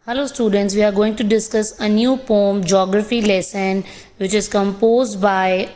Hello students, we are going to discuss a new poem geography lesson which is composed by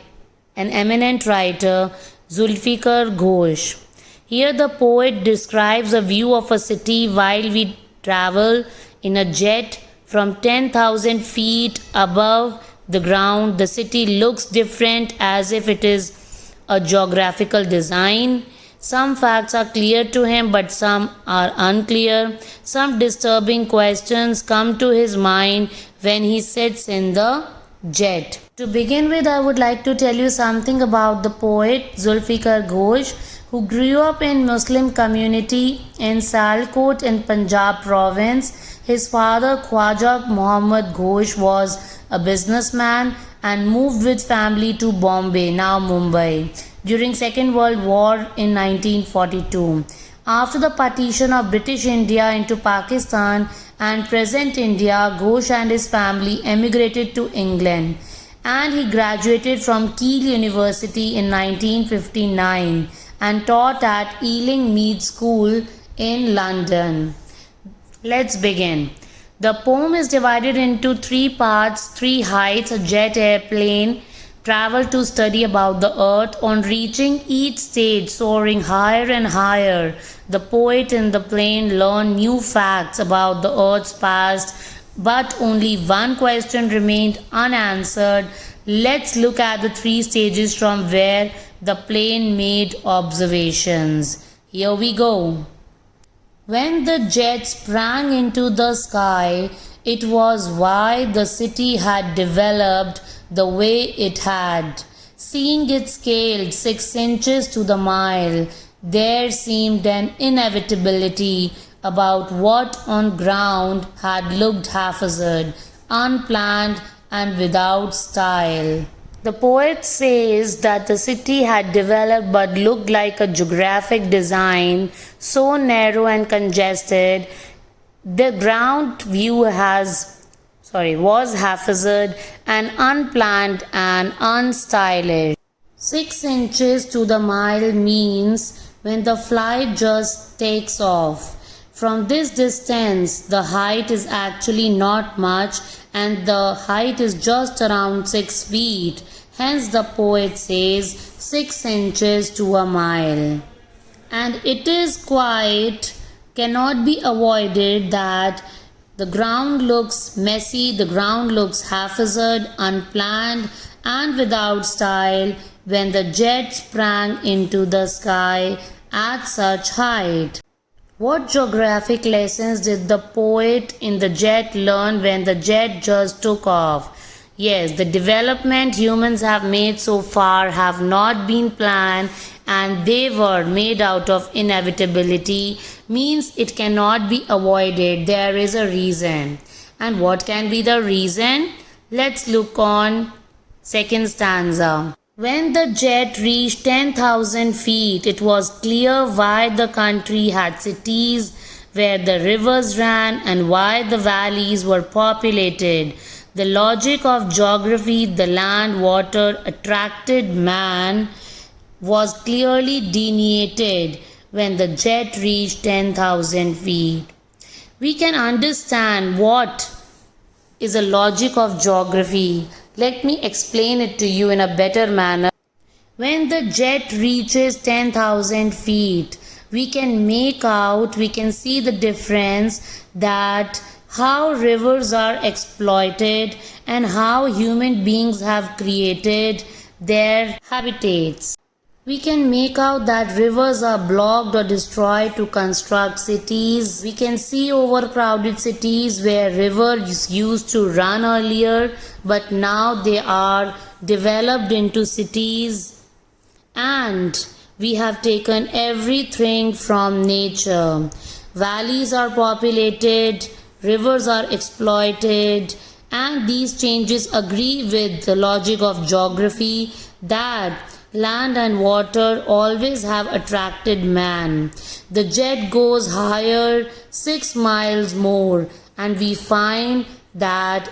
an eminent writer Zulfikar Ghosh. Here the poet describes a view of a city while we travel in a jet from 10,000 feet above the ground. The city looks different as if it is a geographical design. Some facts are clear to him, but some are unclear. Some disturbing questions come to his mind when he sits in the jet. To begin with, I would like to tell you something about the poet Zulfikar Ghosh, who grew up in Muslim community in Sialkot in Punjab province. His father Khwaja Muhammad Ghosh was a businessman and moved with family to Bombay, now Mumbai, during Second World War in 1942. After the partition of British India into Pakistan and present India, Ghosh and his family emigrated to England, and he graduated from Keele University in 1959 and taught at Ealing Mead School in London. Let's begin. The poem is divided into three parts: three heights, a jet airplane travel to study about the earth. On reaching each stage, soaring higher and higher, the poet in the plane learned new facts about the earth's past, but only one question remained unanswered. Let's look at the three stages from where the plane made observations. Here we go. When the jet sprang into the sky, it was why the city had developed the way it had. Seeing it scaled 6 inches to the mile, there seemed an inevitability about what on ground had looked haphazard, unplanned, and without style. The poet says that the city had developed but looked like a geographic design, so narrow and congested. The ground view was haphazard and unplanned and unstylish. 6 inches to the mile means when the flight just takes off. From this distance, the height is actually not much, and the height is just around 6 feet. Hence, the poet says 6 inches to a mile. And it is cannot be avoided that the ground looks messy, the ground looks haphazard, unplanned, and without style when the jet sprang into the sky at such height. What geographic lessons did the poet in the jet learn when the jet just took off? Yes, the development humans have made so far have not been planned, and they were made out of inevitability, means it cannot be avoided. There is a reason. And what can be the reason? Let's look on second stanza. When the jet reached 10,000 feet, it was clear why the country had cities where the rivers ran and why the valleys were populated. The logic of geography, the land, water, attracted man, was clearly delineated when the jet reached 10,000 feet. We can understand what is a logic of geography. Let me explain it to you in a better manner. When the jet reaches 10,000 feet, we can see the difference that how rivers are exploited and how human beings have created their habitats. We can make out that rivers are blocked or destroyed to construct cities. We can see overcrowded cities where rivers used to run earlier, but now they are developed into cities. And we have taken everything from nature. Valleys are populated, rivers are exploited, and these changes agree with the logic of geography that land and water always have attracted man. The jet goes higher 6 miles more, and we find that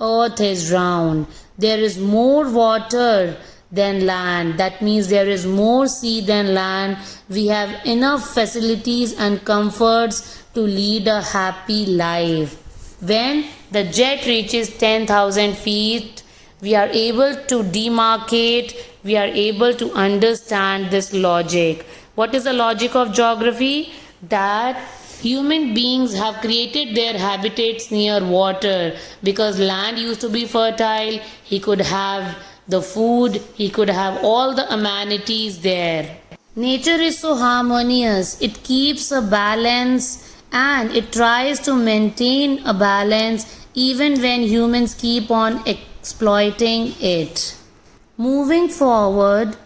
earth is round. There is more water than land. That means there is more sea than land. We have enough facilities and comforts to lead a happy life. When the jet reaches 10,000 feet, we are able to demarcate, we are able to understand this logic. What is the logic of geography? That human beings have created their habitats near water because land used to be fertile. He could have the food, he could have all the amenities there. Nature is so harmonious, it keeps a balance and it tries to maintain a balance even when humans keep on exploiting it. Moving forward,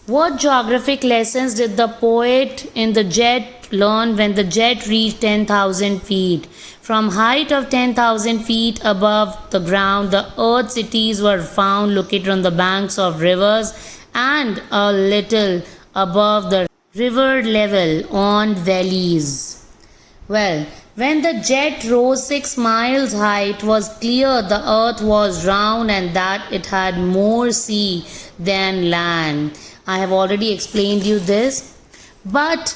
what geographic lessons did the poet in the jet learn when the jet reached 10,000 feet? From height of 10,000 feet above the ground, the earth cities were found located on the banks of rivers and a little above the river level on valleys. Well, when the jet rose 6 miles high, it was clear the earth was round and that it had more sea than land. I have already explained you this, but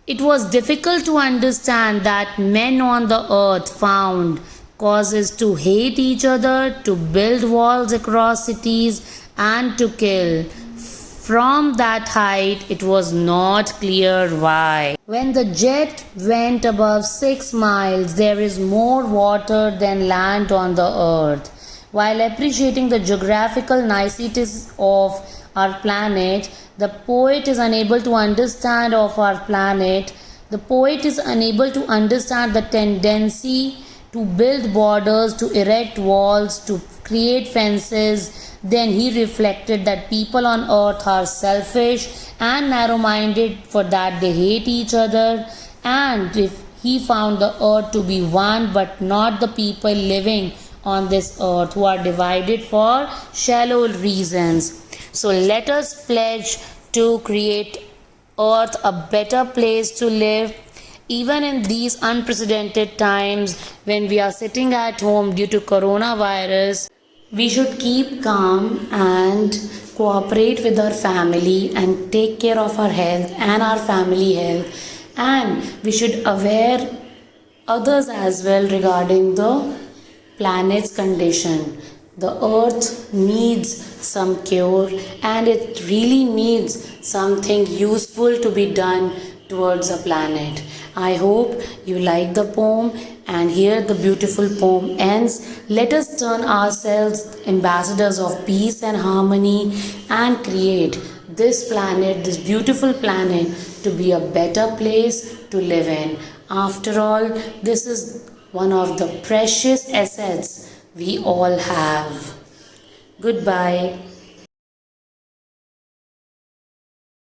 it was difficult to understand that men on the earth found causes to hate each other, to build walls across cities, and to kill. From that height, it was not clear why. When the jet went above 6 miles, there is more water than land on the earth. While appreciating the geographical niceties of our planet, the poet is unable to understand of our planet. The poet is unable to understand the tendency to build borders, to erect walls, to create fences. Then he reflected that people on earth are selfish and narrow minded, for that they hate each other. And if he found the earth to be one, but not the people living on this earth who are divided for shallow reasons. So let us pledge to create earth a better place to live, even in these unprecedented times when we are sitting at home due to coronavirus. We should keep calm and cooperate with our family and take care of our health and our family health. And we should aware others as well regarding the planet's condition. The earth needs some cure and it really needs something useful to be done towards the planet. I hope you like the poem, and here the beautiful poem ends. Let us turn ourselves ambassadors of peace and harmony and create this planet, this beautiful planet, to be a better place to live in. After all, this is one of the precious assets we all have. Goodbye.